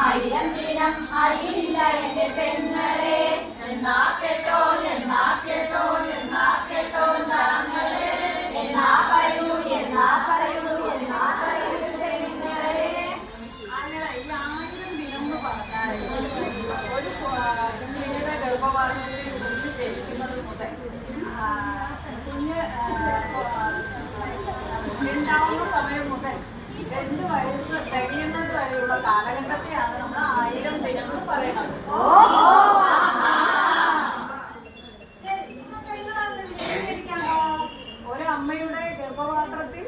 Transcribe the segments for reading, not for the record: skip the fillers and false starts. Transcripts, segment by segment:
ആയിരം ദിനം അറിയില്ല എന്റെ പെങ്ങളെ. എന്നാ കേട്ടോ എന്നാ കേട്ടോ എന്നാ കേട്ടോ താങ്കളെ. എന്നാ പറയൂ എന്നാ പറയൂ എന്നാ പറയൂ പെങ്ങളെ. അങ്ങനെ ഈ 1000 ദിനം എന്ന് പറഞ്ഞാൽ ഒരു കുഞ്ഞിന്റെ ഗർഭപാത്രത്തിൽ കുഞ്ഞ് ജനിക്കുന്നത് മുതൽ കുഞ്ഞ് ഉണ്ടാവുന്ന സമയം മുതൽ 2 വയസ്സ് തികയുന്നത് വരെയുള്ള കാലഘട്ടത്തെയാണ് നമ്മൾ 1000 ദിനം എന്ന് പറയുന്നത്. ഒരമ്മയുടെ ഗർഭപാത്രത്തിൽ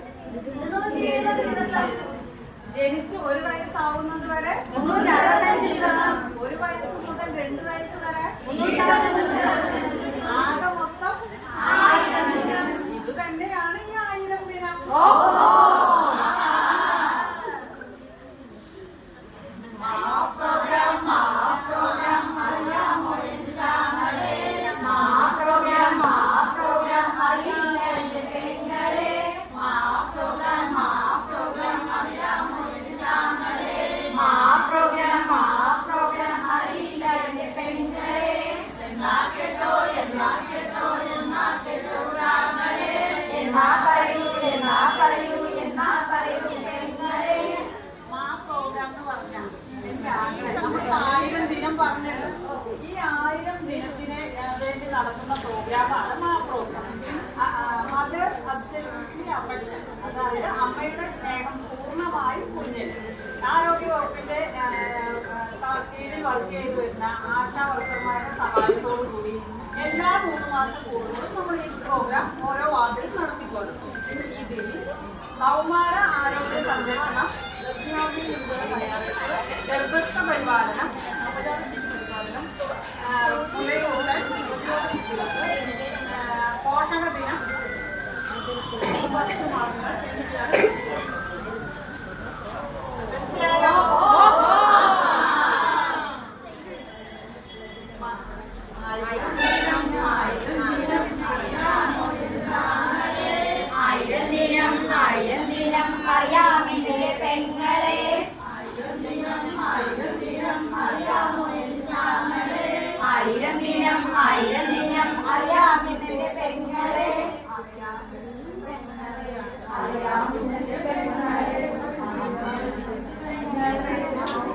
ജനിച്ച് 1 വയസ്സാവുന്നത് വരെ 1 വയസ്സ് മുതൽ 2 വയസ്സ് വരെ ആകെ മൊത്തം ഇത് തന്നെയാണ് ഈ 1000 ദിനം. നമ്മൾ 1000 ദിനം പറഞ്ഞല്ലോ. ഈ 1000 ദിനത്തിന് വേണ്ടി നടത്തുന്ന പ്രോഗ്രാമാണ് മാ പ്രോഗ്രാം. മദേഴ്സ് അബ്സല്യൂട്ട്ലി അഫെക്ഷൻ, അതായത് അമ്മയുടെ സ്നേഹം പൂർണ്ണമായും കുഞ്ഞിന്. ആരോഗ്യ വകുപ്പിന്റെ കീഴിൽ വർക്ക് ചെയ്തു വരുന്ന ആശാ വർക്കർമാരുടെ സഹായത്തോടു കൂടി എല്ലാ 3 മാസം കൂടുമ്പോഴും നമ്മൾ ഈ പ്രോഗ്രാം ഓരോ വാർഡിലും നടത്തിക്കൊള്ളും. ഇതിൽ കൗമാര ആരോഗ്യ സംരക്ഷണം, ഗർഭസ്ഥ പരിപാലനം, നവജാത ശിശു പരിപാലനം, മുലയൂട്ടൽ, പോഷക ദിനം, 10 മാർഗങ്ങൾ എന്നിവയാണ്.